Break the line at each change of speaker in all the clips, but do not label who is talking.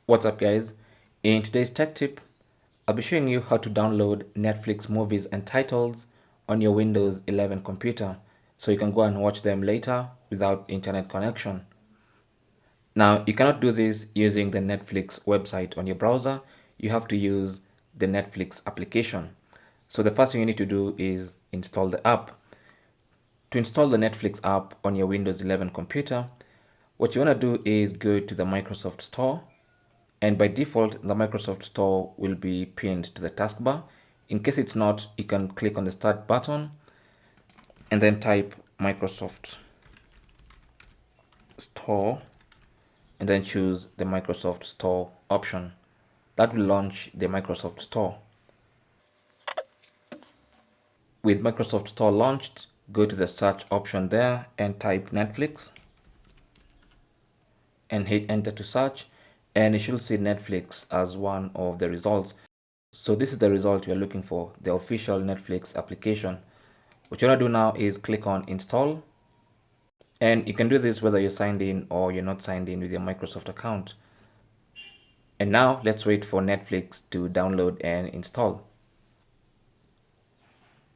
What's up, guys? In today's tech tip, I'll be showing you how to download Netflix movies and titles on your Windows 11 computer so you can go and watch them later without internet connection. Now, you cannot do this using the Netflix website on your browser. You have to use the Netflix application. So the first thing you need to do is install the app. To install the Netflix app on your Windows 11 computer, what you want to do is go to the Microsoft Store. And by default, the Microsoft Store will be pinned to the taskbar. In case it's not, you can click on the Start button and then type Microsoft Store and then choose the Microsoft Store option. That will launch the Microsoft Store. With Microsoft Store launched, go to the search option there and type Netflix and hit enter to search, and you should see Netflix as one of the results. So this is the result you're looking for, the official Netflix application. What you want to do now is click on install, and you can do this whether you're signed in or you're not signed in with your Microsoft account. And now let's wait for Netflix to download and install.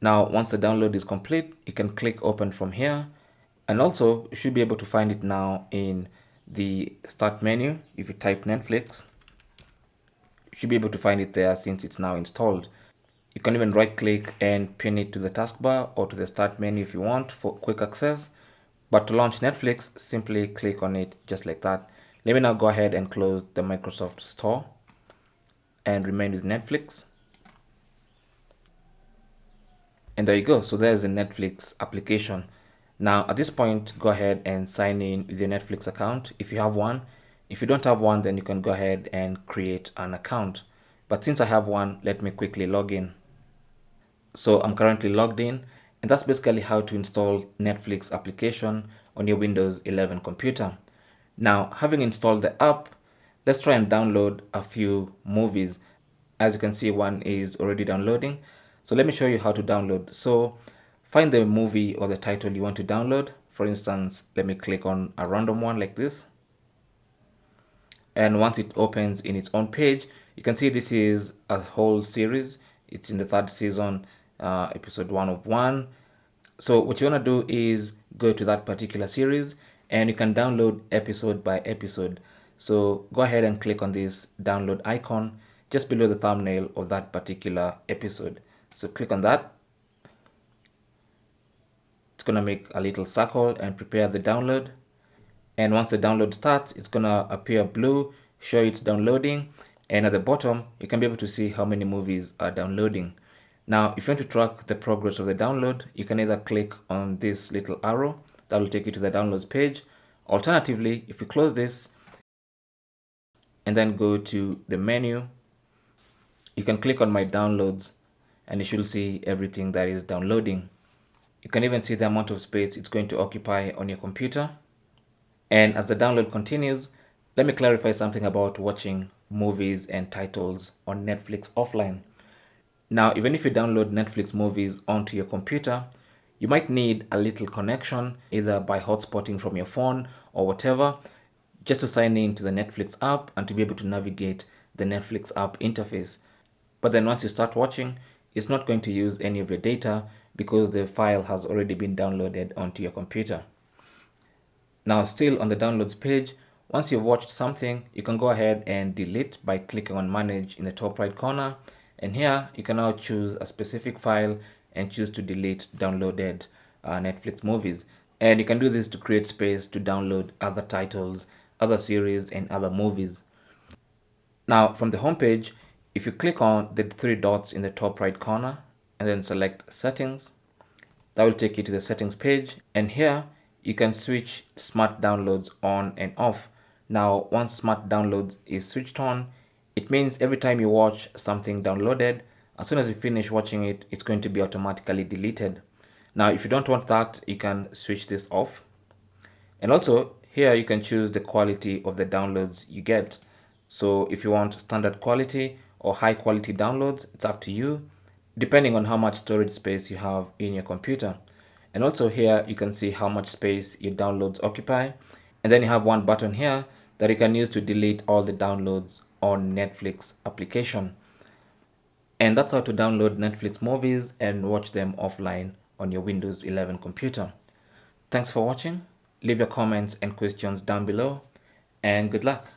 Now, once the download is complete, you can click open from here, and also you should be able to find it now in the start menu. If you type Netflix, you should be able to find it there since it's now installed. You can even right click and pin it to the taskbar or to the start menu if you want for quick access. But to launch Netflix, simply click on it just like that. Let me now go ahead and close the Microsoft Store and remain with Netflix. And there you go. So there's the Netflix application. Now at this point, go ahead and sign in with your Netflix account if you have one. If you don't have one, then you can go ahead and create an account. But since I have one, let me quickly log in. So I'm currently logged in, and that's basically how to install Netflix application on your Windows 11 computer. Now, having installed the app, let's try and download a few movies. As you can see, one is already downloading. So let me show you how to download. So find the movie or the title you want to download. For instance, let me click on a random one like this. And once it opens in its own page, you can see this is a whole series. It's in the third season, episode 1 of 1. So what you want to do is go to that particular series and you can download episode by episode. So go ahead and click on this download icon just below the thumbnail of that particular episode. So click on that. It's going to make a little circle and prepare the download. And once the download starts, it's going to appear blue, show it's downloading. And at the bottom, you can be able to see how many movies are downloading. Now, if you want to track the progress of the download, you can either click on this little arrow that will take you to the downloads page. Alternatively, if you close this and then go to the menu, you can click on my downloads and you should see everything that is downloading. You can even see the amount of space it's going to occupy on your computer. And as the download continues, let me clarify something about watching movies and titles on Netflix offline. Now, even if you download Netflix movies onto your computer, you might need a little connection, either by hotspotting from your phone or whatever, just to sign in to the Netflix app and to be able to navigate the Netflix app interface. But then once you start watching, it's not going to use any of your data because the file has already been downloaded onto your computer. Now, still on the downloads page, once you've watched something, you can go ahead and delete by clicking on manage in the top right corner. And here you can now choose a specific file and choose to delete downloaded Netflix movies. And you can do this to create space to download other titles, other series, and other movies. Now, from the home page, if you click on the three dots in the top right corner and then select settings, that will take you to the settings page. And here you can switch smart downloads on and off. Now, once smart downloads is switched on, it means every time you watch something downloaded, as soon as you finish watching it, it's going to be automatically deleted. Now, if you don't want that, you can switch this off. And also here you can choose the quality of the downloads you get. So if you want standard quality or high quality downloads, it's up to you, depending on how much storage space you have in your computer. And also here you can see how much space your downloads occupy. And then you have one button here that you can use to delete all the downloads on Netflix application. And that's how to download Netflix movies and watch them offline on your Windows 11 computer. Thanks for watching. Leave your comments and questions down below, and good luck.